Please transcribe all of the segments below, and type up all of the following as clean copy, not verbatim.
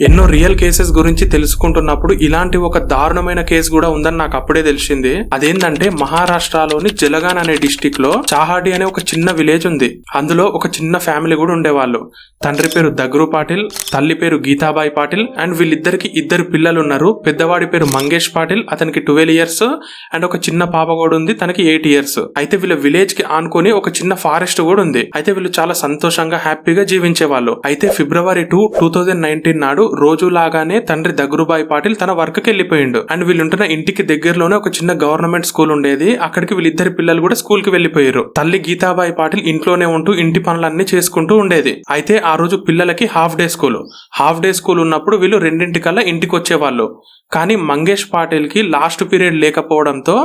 ఎన్నో real cases గురించి తెలుసుకుంటున్నప్పుడు ఇలాంటి ఒక దారుణమైన కేసు కూడా ఉందని నాకు అప్పుడే తెలిసింది. అదేంటంటే మహారాష్ట్రలోని జలగాన్ అనే డిస్టిక్ లో చాహాడి అనే ఒక చిన్న విలేజ్ ఉంది. అందులో ఒక చిన్న ఫ్యామిలీ కూడా ఉండేవాళ్ళు. తండ్రి పేరు దగ్రు పాటిల్, తల్లి పేరు గీతాబాయి పాటిల్ అండ్ వీళ్ళిద్దరికి ఇద్దరు పిల్లలు ఉన్నారు. పెద్దవాడి పేరు మంగేష్ పాటిల్, అతనికి 12 years అండ్ ఒక చిన్న పాప కూడా ఉంది, తనకి 8 years. అయితే వీళ్ళ విలేజ్ కి ఆనుకొని ఒక చిన్న ఫారెస్ట్ కూడా ఉంది. అయితే వీళ్ళు చాలా సంతోషంగా హ్యాపీగా జీవించే వాళ్ళు. అయితే February 2, 2019 నాడు రోజు లాగానే తండ్రి దగ్రుబాయి పాటిల్ తన వర్క్ కి వెళ్ళిపోయిండు. అండ్ వీళ్ళుంటున్న ఇంటికి దగ్గరలోనే ఒక చిన్న గవర్నమెంట్ స్కూల్ ఉండేది. అక్కడికి వీళ్ళిద్దరి పిల్లలు కూడా స్కూల్ కి వెళ్లిపోయారు. తల్లి గీతాబాయి పాటిల్ ఇంట్లోనే ఉంటూ ఇంటి పనులన్నీ చేసుకుంటూ ఉండేది. అయితే ఆ రోజు పిల్లలకి హాఫ్ డే స్కూల్ ఉన్నప్పుడు వీళ్ళు 2 ఇంటికి వచ్చేవాళ్ళు. కానీ మంగేష్ పాటిల్ కి లాస్ట్ పీరియడ్ లేకపోవడంతో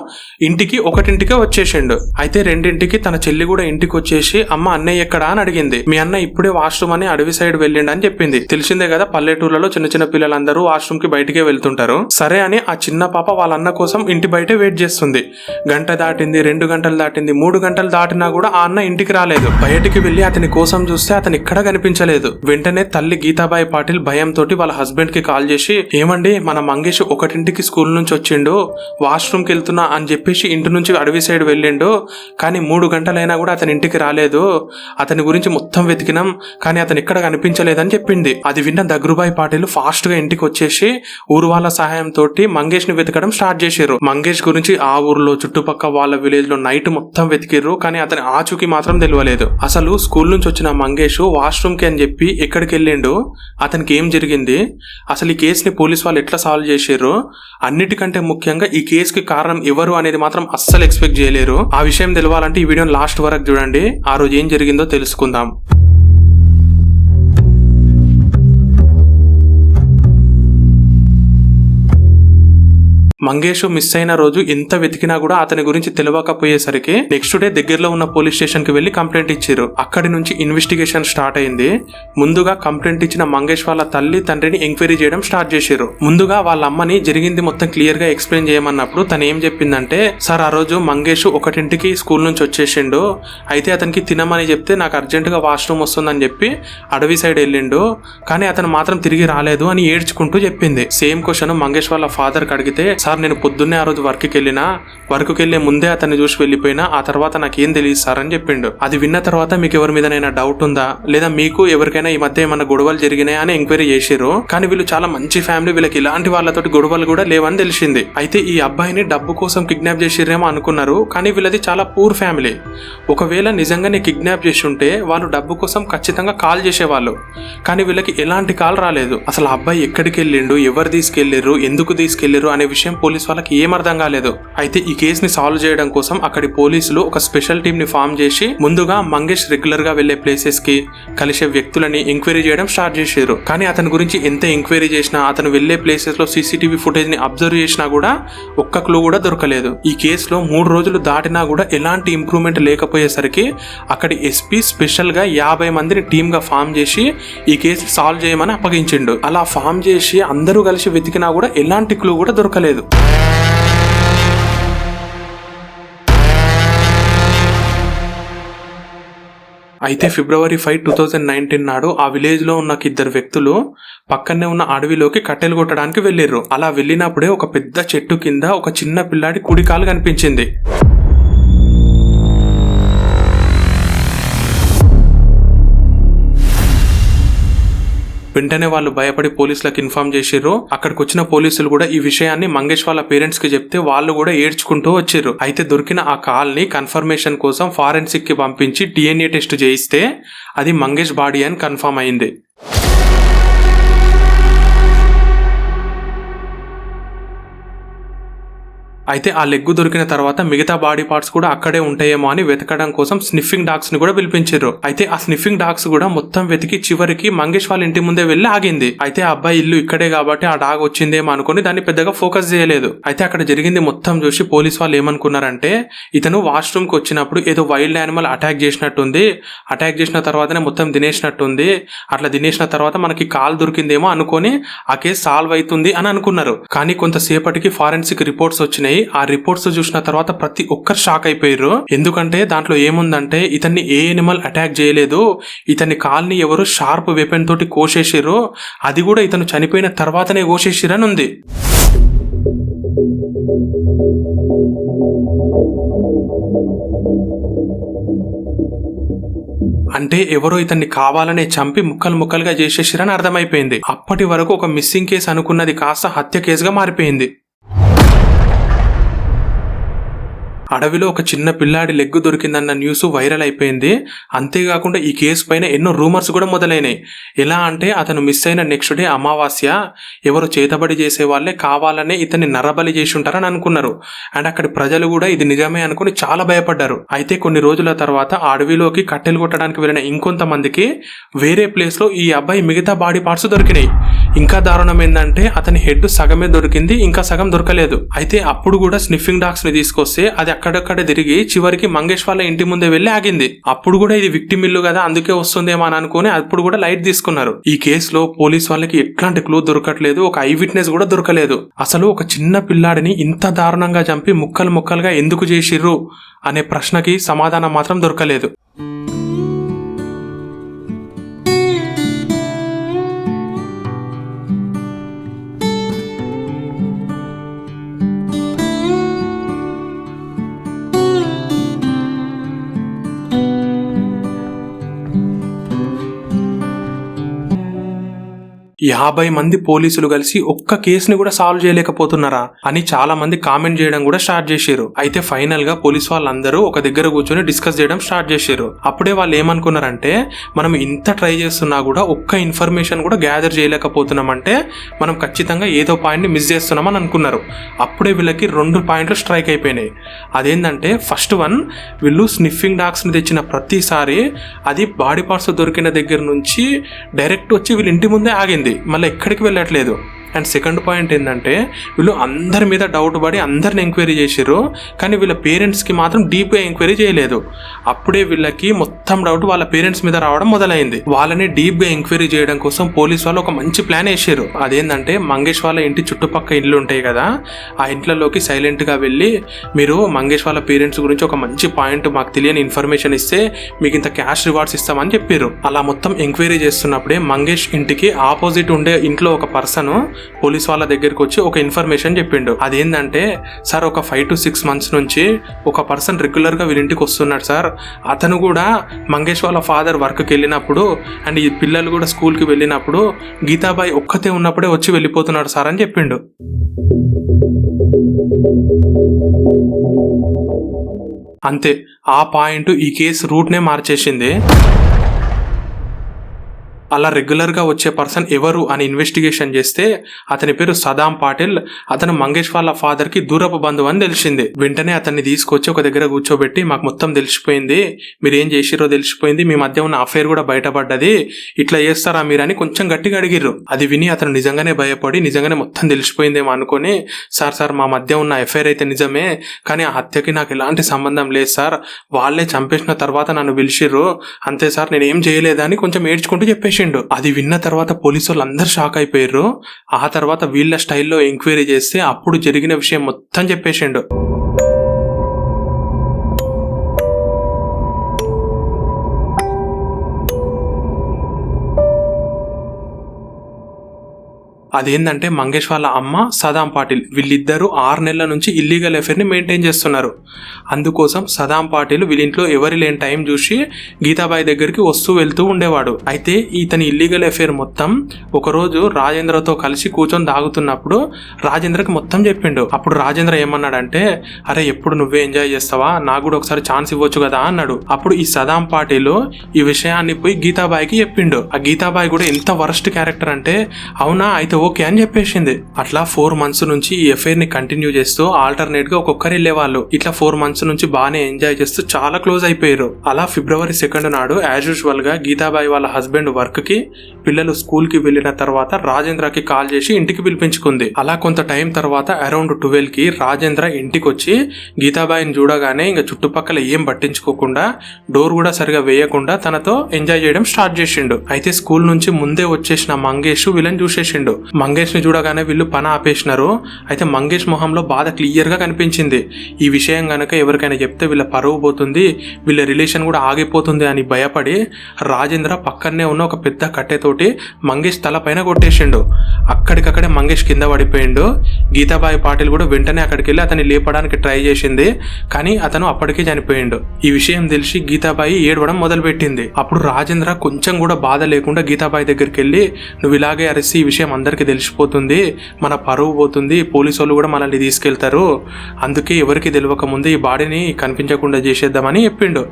ఇంటికి 1 వచ్చేసిండు. అయితే 2 తన చెల్లి కూడా ఇంటికి వచ్చేసి అమ్మ అన్నయ్య ఎక్కడా అని అడిగింది. మీ అన్న ఇప్పుడే వాష్రూమ్ అని అడవి సైడ్ వెళ్ళిండు అని చెప్పింది. తెలిసిందే కదా, పల్లెటూర్లలో చిన్న చిన్న పిల్లలందరూ వాష్రూమ్ కి బయటికే వెళ్తుంటారు. సరే అని ఆ చిన్న పాప వాళ్ళ అన్న కోసం ఇంటి బయటే వెయిట్ చేస్తుంది. గంట దాటింది, 2 గంటలు దాటింది, 3 గంటలు దాటినా కూడా ఆ అన్న ఇంటికి రాలేదు. బయటికి వెళ్లి అతని కోసం చూస్తే అతను ఎక్కడా కనిపించలేదు. వెంటనే తల్లి గీతాబాయి పాటిల్ భయంతో వాళ్ళ హస్బెండ్ కి కాల్ చేసి, ఏమండి మన మంగేష్ 1 స్కూల్ నుంచి వచ్చిండు, వాష్రూమ్ కి వెళ్తున్నా అని చెప్పేసి ఇంటి నుంచి అడవి సైడ్ వెళ్ళిండు, కానీ 3 గంటలైనా కూడా అతని ఇంటికి రాలేదు. అతని గురించి మొత్తం వెతికినాం కానీ అతను ఎక్కడ కనిపించలేదని చెప్పింది. అది విన్న దగ్రుబాయి పాటిల్ ఫాస్ట్ గా ఇంటికి వచ్చేసి ఊరు వాళ్ళ సహాయంతో మంగేష్ ని వెతకడం స్టార్ట్ చేశారు. మంగేష్ గురించి ఆ ఊర్లో చుట్టుపక్కల వాళ్ళ విలేజ్ లో నైట్ మొత్తం వెతికిర్రు, కానీ అతని ఆచూకీ మాత్రం తెలియలేదు. అసలు స్కూల్ నుంచి వచ్చిన మంగేష్ వాష్రూమ్ కి అని చెప్పి ఎక్కడికి వెళ్ళిండు, అతనికి ఏం జరిగింది, అసలు ఈ కేసుని పోలీస్ వాళ్ళు ఎట్లా సాల్వ్ చేసారు, అన్నిటికంటే ముఖ్యంగా ఈ కేసుకి కారణం ఎవరు అనేది మాత్రం అస్సలు ఎక్స్పెక్ట్ చేయలేరు. ఆ విషయం తెలవాలంటే ఈ వీడియోని లాస్ట్ వరకు చూడండి. ఆ రోజు ఏం జరిగిందో తెలుసుకుందాం. మంగేష్ మిస్ అయిన రోజు ఎంత వెతికినా కూడా అతని గురించి తెలియకపోయేసరికి నెక్స్ట్ డే దగ్గరలో ఉన్న పోలీస్ స్టేషన్ కి వెళ్లి కంప్లైంట్ ఇచ్చారు. అక్కడి నుంచి ఇన్వెస్టిగేషన్ స్టార్ట్ అయింది. ముందుగా కంప్లైంట్ ఇచ్చిన మంగేష్ వాళ్ళ తల్లి తండ్రిని ఎంక్వైరీ చేయడం స్టార్ట్ చేశారు. ముందుగా వాళ్ళ అమ్మని జరిగింది మొత్తం క్లియర్ గా ఎక్స్ప్లెయిన్ చేయమన్నప్పుడు తను ఏం చెప్పిందంటే, సార్ ఆ రోజు మంగేష్ 1 స్కూల్ నుంచి వచ్చేసిండు, అయితే అతనికి తినమని చెప్తే నాకు అర్జెంట్ గా వాష్రూమ్ వస్తుందని చెప్పి అడవి సైడ్ వెళ్ళిండు, కానీ అతను మాత్రం తిరిగి రాలేదు అని ఏడ్చుకుంటూ చెప్పింది. సేమ్ క్వశ్చన్ మంగేష్ వాళ్ళ ఫాదర్ కి అడిగితే, సార్ నేను పొద్దున్నే ఆ రోజు వర్క్కి వెళ్లే ముందే అతన్ని చూసి వెళ్ళిపోయినా, ఆ తర్వాత నాకేం తెలియదు సార్ అని చెప్పిండు. అది విన్న తర్వాత మీకు ఎవరి మీదనైనా డౌట్ ఉందా, లేదా మీకు ఎవరికైనా ఈ మధ్య ఏమైనా గొడవలు జరిగినాయా అని ఎంక్వైరీ చేశారు. కానీ వీళ్ళు చాలా మంచి ఫ్యామిలీ, వీళ్ళకి ఇలాంటి వాళ్ళతోటి గొడవలు కూడా లేవని తెలిసింది. అయితే ఈ అబ్బాయిని డబ్బు కోసం కిడ్నాప్ చేసిరేమో అనుకున్నారు, కానీ వీళ్ళది చాలా పూర్ ఫ్యామిలీ. ఒకవేళ నిజంగానే కిడ్నాప్ చేసి ఉంటే వాళ్ళు డబ్బు కోసం ఖచ్చితంగా కాల్ చేసేవాళ్ళు, కానీ వీళ్ళకి ఎలాంటి కాల్ రాలేదు. అసలు ఆ అబ్బాయి ఎక్కడికి వెళ్ళిండు, ఎవరు తీసుకెళ్లిర్రు, ఎందుకు తీసుకెళ్లిర్రు అనే విషయం పోలీస్ వాళ్ళకి ఏం అర్థం కాలేదు. అయితే ఈ కేసుని సాల్వ్ చేయడం కోసం అక్కడి పోలీసులు ఒక స్పెషల్ టీమ్ ని ఫామ్ చేసి ముందుగా మంగేష్ రెగ్యులర్ గా వెళ్లే ప్లేసెస్ కి కలిసే వ్యక్తులని ఎంక్వైరీ చేయడం స్టార్ట్ చేశారు. కానీ అతని గురించి ఎంత ఎంక్వైరీ చేసినా, అతను వెళ్లే ప్లేసెస్ లో CCTV ఫుటేజ్ ని అబ్జర్వ్ చేసినా కూడా ఒక్క క్లూ కూడా దొరకలేదు. ఈ కేసులో 3 రోజులు దాటినా కూడా ఎలాంటి ఇంప్రూవ్మెంట్ లేకపోయేసరికి అక్కడి SP స్పెషల్ గా 50 మందిని టీమ్ గా ఫామ్ చేసి ఈ కేసు సాల్వ్ చేయమని అప్పగించిండు. అలా ఫామ్ చేసి అందరూ కలిసి వెతికినా కూడా ఎలాంటి క్లూ కూడా దొరకలేదు. అయితే February 5, 2019 నాడు ఆ విలేజ్ లో ఉన్న 2 వ్యక్తులు పక్కనే ఉన్న అడవిలోకి కట్టెలు కొట్టడానికి వెళ్లిర్రు. అలా వెళ్ళినప్పుడే ఒక పెద్ద చెట్టు కింద ఒక చిన్న పిల్లాడి కుడి కాలు కనిపించింది. వెంటనే వాళ్ళు భయపడి పోలీసులకు ఇన్ఫార్మ్ చేసిర్రు. అక్కడికి వచ్చిన పోలీసులు కూడా ఈ విషయాన్ని మంగేష్ వాళ్ళ పేరెంట్స్ కి చెప్తే వాళ్ళు కూడా ఏడ్చుకుంటూ వచ్చిర్రు. అయితే దొరికిన ఆ కాల్ ని కన్ఫర్మేషన్ కోసం ఫారెన్సిక్ కి పంపించి DNA టెస్ట్ చేయిస్తే అది మంగేష్ బాడీ అని కన్ఫర్మ్ అయింది. అయితే ఆ లెగ్ దొరికిన తర్వాత మిగతా బాడీ పార్ట్స్ కూడా అక్కడే ఉంటాయేమో అని వెతకడం కోసం స్నిఫింగ్ డాగ్స్ ని కూడా పిలిపించారు. అయితే ఆ స్నిఫింగ్ డాగ్స్ కూడా మొత్తం వెతికి చివరికి మంగేష్ వాళ్ళ ఇంటి ముందే వెళ్లి ఆగింది. అయితే ఆ అబ్బాయి ఇల్లు ఇక్కడే కాబట్టి ఆ డాగ్ వచ్చిందేమో అనుకుని దాన్ని పెద్దగా ఫోకస్ చేయలేదు. అయితే అక్కడ జరిగింది మొత్తం చూసి పోలీస్ వాళ్ళు ఏమనుకున్నారంటే, ఇతను వాష్రూమ్ కి వచ్చినప్పుడు ఏదో వైల్డ్ యానిమల్ అటాక్ చేసినట్టుంది, అటాక్ చేసిన తర్వాతనే మొత్తం తినేసినట్టుంది, అట్లా తినేసిన తర్వాత మనకి కాల్ దొరికిందేమో అనుకుని ఆ కేసు సాల్వ్ అవుతుంది అని అనుకున్నారు. కానీ కొంతసేపటికి ఫారెన్సిక్ రిపోర్ట్స్ వచ్చినాయి. అబ్బాయి ఆ రిపోర్ట్స్ చూసిన తర్వాత ప్రతి ఒక్కరు షాక్ అయిపోయారు. ఎందుకంటే దాంట్లో ఏముందంటే ఇతన్ని ఏ ఎనిమల్ అటాక్ చేయలేదు, ఇతని కాల్ని ఎవరు షార్ప్ వెపన్ తోటి కోసేసిర్రు, అది కూడా ఇతను చనిపోయిన తర్వాతనే కోసేసిరని ఉంది. అంటే ఎవరో ఇతన్ని కావాలనే చంపి ముక్కలు ముక్కలుగా చేసేసిరని అర్థమైపోయింది. అప్పటి వరకు ఒక మిస్సింగ్ కేసు అనుకున్నది కాస్త హత్య కేసుగా మారిపోయింది. అడవిలో ఒక చిన్న పిల్లాడి లెగ్గు దొరికిందన్న న్యూస్ వైరల్ అయిపోయింది. అంతేకాకుండా ఈ కేసు పైన ఎన్నో రూమర్స్ కూడా మొదలైనాయి. ఎలా అంటే అతను మిస్ అయిన నెక్స్ట్ డే అమావాస్య ఎవరు చేతబడి చేసే వాళ్ళే కావాలనే ఇతన్ని నరబలి చేసి ఉంటారని అనుకున్నారు. అండ్ అక్కడి ప్రజలు కూడా ఇది నిజమే అనుకుని చాలా భయపడ్డారు. అయితే కొన్ని రోజుల తర్వాత అడవిలోకి కట్టెలు కొట్టడానికి వెళ్ళిన ఇంకొంతమందికి వేరే ప్లేస్ లో ఈ అబ్బాయి మిగతా బాడీ పార్ట్స్ దొరికినాయి. ఇంకా దారుణం ఏంటంటే అతని హెడ్ సగమే దొరికింది, ఇంకా సగం దొరకలేదు. అయితే అప్పుడు కూడా స్నిఫింగ్ డాగ్స్ ని తీసుకొస్తే అది అక్కడక్కడ తిరిగి చివరికి మంగేష్ వాళ్ళ ఇంటి ముందే వెళ్లి ఆగింది. అప్పుడు కూడా ఇది విక్టిమ్ ఇల్లు కదా, అందుకే వస్తుందేమో అని అనుకుని అప్పుడు కూడా లైట్ తీసుకున్నారు. ఈ కేసులో పోలీస్ వాళ్ళకి ఎట్లాంటి క్లూ దొరకట్లేదు, ఒక ఐ విట్నెస్ కూడా దొరకలేదు. అసలు ఒక చిన్న పిల్లాడిని ఇంత దారుణంగా చంపి ముక్కలు ముక్కలుగా ఎందుకు చేసిర్రు అనే ప్రశ్నకి సమాధానం మాత్రం దొరకలేదు. యాభై మంది పోలీసులు కలిసి ఒక్క కేసుని కూడా సాల్వ్ చేయలేకపోతున్నారా అని చాలా మంది కామెంట్ చేయడం కూడా స్టార్ట్ చేశారు. అయితే ఫైనల్ గా పోలీస్ వాళ్ళందరూ ఒక దగ్గర కూర్చొని డిస్కస్ చేయడం స్టార్ట్ చేశారు. అప్పుడే వాళ్ళు ఏమనుకున్నారంటే మనం ఇంత ట్రై చేస్తున్నా కూడా ఒక్క ఇన్ఫర్మేషన్ కూడా గ్యాదర్ చేయలేకపోతున్నామంటే మనం ఖచ్చితంగా ఏదో పాయింట్ ని మిస్ చేస్తున్నామని అనుకున్నారు. అప్పుడే వీళ్ళకి 2 పాయింట్లు స్ట్రైక్ అయిపోయినాయి. అదేంటంటే ఫస్ట్ వన్, వీళ్ళు స్నిఫింగ్ డాగ్స్ ని తెచ్చిన ప్రతిసారి అది బాడీ పార్ట్స్ దొరికిన దగ్గర నుంచి డైరెక్ట్ వచ్చి వీళ్ళ ఇంటి ముందే ఆగింది, మళ్ళీ ఎక్కడికి వెళ్ళట్లేదు. అండ్ సెకండ్ పాయింట్ ఏంటంటే వీళ్ళు అందరి మీద డౌట్ పడి అందరిని ఎంక్వైరీ చేశారు, కానీ వీళ్ళ పేరెంట్స్కి మాత్రం డీప్గా ఎంక్వైరీ చేయలేదు. అప్పుడే వీళ్ళకి మొత్తం డౌట్ వాళ్ళ పేరెంట్స్ మీద రావడం మొదలైంది. వాళ్ళని డీప్గా ఎంక్వైరీ చేయడం కోసం పోలీస్ వాళ్ళు ఒక మంచి ప్లాన్ వేసారు. అదేంటంటే మంగేష్ వాళ్ళ ఇంటి చుట్టుపక్క ఇల్లు ఉంటాయి కదా, ఆ ఇంట్లలోకి సైలెంట్గా వెళ్ళి మీరు మంగేష్ వాళ్ళ పేరెంట్స్ గురించి ఒక మంచి పాయింట్ మాకు తెలియని ఇన్ఫర్మేషన్ ఇస్తే మీకు ఇంత క్యాష్ రివార్డ్స్ ఇస్తామని చెప్పారు. అలా మొత్తం ఎంక్వైరీ చేస్తున్నప్పుడే మంగేష్ ఇంటికి ఆపోజిట్ ఉండే ఇంట్లో ఒక పర్సన్ పోలీస్ వాళ్ళ దగ్గరికి వచ్చి ఒక ఇన్ఫర్మేషన్ చెప్పిండు. అదేంటంటే సార్ ఒక 5 to 6 months నుంచి ఒక పర్సన్ రెగ్యులర్ గా వీళ్ళింటికి వస్తున్నాడు సార్, అతను కూడా మంగేష్ వాళ్ళ ఫాదర్ వర్క్కి వెళ్ళినప్పుడు అండ్ ఈ పిల్లలు కూడా స్కూల్కి వెళ్ళినప్పుడు గీతాబాయి ఒక్కతే ఉన్నప్పుడే వచ్చి వెళ్ళిపోతున్నాడు సార్ అని చెప్పిండు. అంతే, ఆ పాయింట్ ఈ కేసు రూట్నే మార్చేసింది. అలా రెగ్యులర్గా వచ్చే పర్సన్ ఎవరు అని ఇన్వెస్టిగేషన్ చేస్తే అతని పేరు సదాం పాటిల్. అతను మంగేష్ వాళ్ళ ఫాదర్కి దూరపు బంధువు అని తెలిసింది. వెంటనే అతన్ని తీసుకొచ్చి ఒక దగ్గర కూర్చోబెట్టి మాకు మొత్తం తెలిసిపోయింది, మీరు ఏం చేసిరో తెలిసిపోయింది, మీ మధ్య ఉన్న అఫైర్ కూడా బయటపడ్డది, ఇట్లా చేస్తారా మీరని కొంచెం గట్టిగా అడిగిర్రు. అది విని అతను నిజంగానే భయపడి నిజంగానే మొత్తం తెలిసిపోయిందేమో అనుకుని సార్ మా మధ్య ఉన్న అఫైర్ అయితే నిజమే, కానీ ఆ హత్యకి నాకు ఎలాంటి సంబంధం లేదు సార్, వాళ్ళే చంపేసిన తర్వాత నన్ను పిలిచిర్రు, అంతే సార్ నేనేం చేయలేదని కొంచెం ఏడ్చుకుంటూ చెప్పేసి. అది విన్న తర్వాత పోలీసు వాళ్ళు అందరు షాక్ అయిపోయారు. ఆ తర్వాత వీళ్ళ స్టైల్లో ఎంక్వైరీ చేస్తే అప్పుడు జరిగిన విషయం మొత్తం చెప్పేసిండు. అదేంటంటే మంగేష్ వాళ్ళ అమ్మ సదాం పాటిల్ వీళ్ళిద్దరూ 6 నెలల నుంచి ఇల్లీగల్ అఫైర్ ని మెయింటైన్ చేస్తున్నారు. అందుకోసం సదాం పాటిల్ వీళ్ళింట్లో ఎవరి లేని టైం చూసి గీతాబాయి దగ్గరికి వస్తూ వెళ్తూ ఉండేవాడు. అయితే ఇతని ఇల్లీగల్ అఫైర్ మొత్తం ఒకరోజు రాజేంద్రతో కలిసి కూర్చొని తాగుతున్నప్పుడు రాజేంద్రకి మొత్తం చెప్పిండు. అప్పుడు రాజేంద్ర ఏమన్నాడంటే అరే ఎప్పుడు నువ్వే ఎంజాయ్ చేస్తావా, నాకు కూడా ఒకసారి ఛాన్స్ ఇవ్వచ్చు కదా అన్నాడు. అప్పుడు ఈ సదాం పాటిల్ ఈ విషయాన్ని పోయి గీతాబాయికి చెప్పిండు. ఆ గీతాబాయి కూడా ఎంత వరస్ట్ క్యారెక్టర్ అంటే అవునా అయితే ఓకే అని చెప్పేసింది. అట్లా 4 months నుంచి ఈ అఫైర్ ని కంటిన్యూ చేస్తూ ఆల్టర్నేట్ గా ఒక్కొక్కరు వెళ్ళేవాళ్ళు. ఇట్లా 4 months నుంచి బాగానే ఎంజాయ్ చేస్తూ చాలా క్లోజ్ అయిపోయారు. అలా February 2 నాడు యాజ్ యూజువల్ గా గీతాబాయి వాళ్ళ హస్బెండ్ వర్క్ కి, పిల్లలు స్కూల్ కి వెళ్లిన తర్వాత రాజేంద్రకి కాల్ చేసి ఇంటికి పిలిపించుకుంది. అలా కొంత టైం తర్వాత అరౌండ్ 12 కి రాజేంద్ర ఇంటికి వచ్చి గీతాబాయిని చూడగానే ఇంకా చుట్టుపక్కల ఏం పట్టించుకోకుండా డోర్ కూడా సరిగా వేయకుండా తనతో ఎంజాయ్ చేయడం స్టార్ట్ చేసిండు. అయితే స్కూల్ నుంచి ముందే వచ్చేసిన మంగేష్ వీళ్ళని చూసేసిండు. మంగేష్ ని చూడగానే వీళ్ళు పని ఆపేసినారు. అయితే మంగేష్ మొహంలో బాధ క్లియర్ గా కనిపించింది. ఈ విషయం గనక ఎవరికైనా చెప్తే వీళ్ళ పరువు పోతుంది, వీళ్ళ రిలేషన్ కూడా ఆగిపోతుంది అని భయపడి రాజేంద్ర పక్కనే ఉన్న ఒక పెద్ద కట్టెతోటి మంగేష్ తల పైన కొట్టేసిండు. అక్కడికక్కడే మంగేష్ కింద పడిపోయిండు. గీతాబాయి పాటిల్ కూడా వెంటనే అక్కడికి వెళ్ళి అతన్ని లేపడానికి ట్రై చేసింది, కానీ అతను అప్పటికే చనిపోయిండు. ఈ విషయం తెలిసి గీతాబాయి ఏడవడం మొదలు పెట్టింది. అప్పుడు రాజేంద్ర కొంచెం కూడా బాధ లేకుండా గీతాబాయి దగ్గరికి వెళ్ళి, నువ్వు ఇలాగే అరిసి ఈ విషయం అందరికీ తెలిసిపోతుంది, మన పరువు పోతుంది, పోలీసు వాళ్ళు కూడా మనల్ని తీసుకెళ్తారు, అందుకే ఎవరికి తెలియక ముందే ఈ బాడీని కనిపించకుండా చేసేద్దామని చెప్పిండు.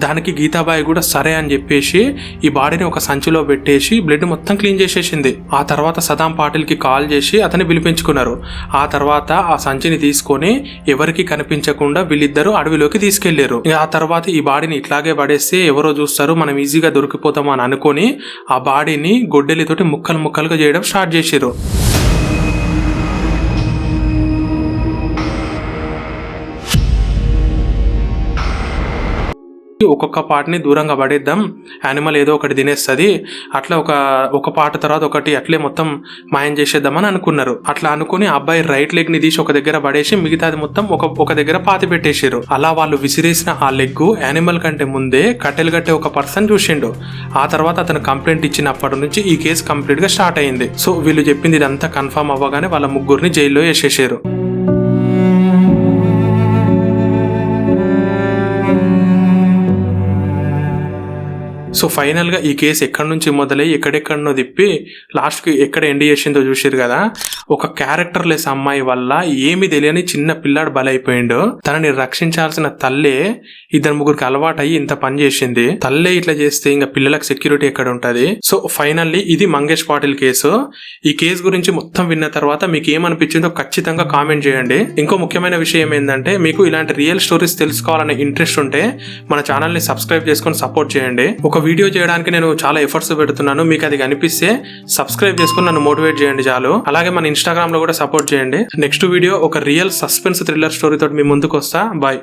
దానికి గీతాబాయి కూడా సరే అని చెప్పేసి ఈ బాడీని ఒక సంచిలో పెట్టేసి బ్లడ్ మొత్తం క్లీన్ చేసేసింది. ఆ తర్వాత సదాం పాటిల్ కి కాల్ చేసి అతన్ని పిలిపించుకున్నారు. ఆ తర్వాత ఆ సంచిని తీసుకొని ఎవరికి కనిపించకుండా వీళ్ళిద్దరూ అడవిలోకి తీసుకెళ్లారు. ఆ తర్వాత ఈ బాడీని ఇట్లాగే పడేస్తే ఎవరో చూస్తారు, మనం ఈజీగా దొరికిపోతాం అని అనుకొని ఆ బాడీని గొడ్డలితోటి ముక్కలు ముక్కలుగా చేయడం స్టార్ట్ చేశారు. ఒక్కొక్క పాటని దూరంగా పడేద్దాం, యానిమల్ ఏదో ఒకటి తినేస్తుంది, అట్లా ఒక పాట తర్వాత ఒకటి అట్లే మొత్తం మాయం చేసేద్దామని అనుకున్నారు. అట్లా అనుకుని అబ్బాయి రైట్ లెగ్ ని తీసి ఒక దగ్గర పడేసి మిగతాది మొత్తం ఒక దగ్గర పాతి పెట్టేసారు. అలా వాళ్ళు విసిరేసిన ఆ లెగ్ యానిమల్ కంటే ముందే కట్టెలు కట్టే ఒక పర్సన్ చూసిండు. ఆ తర్వాత అతను కంప్లైంట్ ఇచ్చినప్పటి నుంచి ఈ కేసు కంప్లీట్ గా స్టార్ట్ అయింది. సో వీళ్ళు చెప్పింది ఇదంతా కన్ఫర్మ్ అవ్వగానే వాళ్ళ ముగ్గురిని జైల్లో వేసేసారు. సో ఫైనల్ గా ఈ కేసు ఎక్కడి నుంచి మొదలై ఎక్కడెక్కడనో తిప్పి లాస్ట్ కి ఎక్కడ ఎండ్ చేసిందో చూసారు కదా. ఒక క్యారెక్టర్ లెస్ అమ్మాయి వల్ల ఏమి తెలియని చిన్న పిల్లాడు బలైపోయిండు. తనని రక్షించాల్సిన తల్లే ఇద్దరు ముగ్గురికి అలవాటయ్యి ఇంత పని చేసింది. తల్లే ఇట్లా చేస్తే ఇంకా పిల్లలకు సెక్యూరిటీ ఎక్కడ ఉంటది. సో ఫైనల్లీ ఇది మంగేష్ పాటిల్ కేసు. ఈ కేసు గురించి మొత్తం విన్న తర్వాత మీకు ఏమనిపించిందో ఖచ్చితంగా కామెంట్ చేయండి. ఇంకో ముఖ్యమైన విషయం ఏంటంటే, మీకు ఇలాంటి రియల్ స్టోరీస్ తెలుసుకోవాలనే ఇంట్రెస్ట్ ఉంటే మన ఛానల్ ని సబ్స్క్రైబ్ చేసుకొని సపోర్ట్ చేయండి. ఒక వీడియో చేయడానికి నేను చాలా ఎఫర్ట్స్ పెడుతున్నాను, మీకు అది కనిపిస్తే సబ్స్క్రైబ్ చేసుకుని నన్ను మోటివేట్ చేయండి చాలు. అలాగే మన ఇన్స్టాగ్రామ్ లో కూడా సపోర్ట్ చేయండి. నెక్స్ట్ వీడియో ఒక రియల్ సస్పెన్స్ థ్రిల్లర్ స్టోరీ తోటి మీ ముందుకు వస్తా. బాయ్.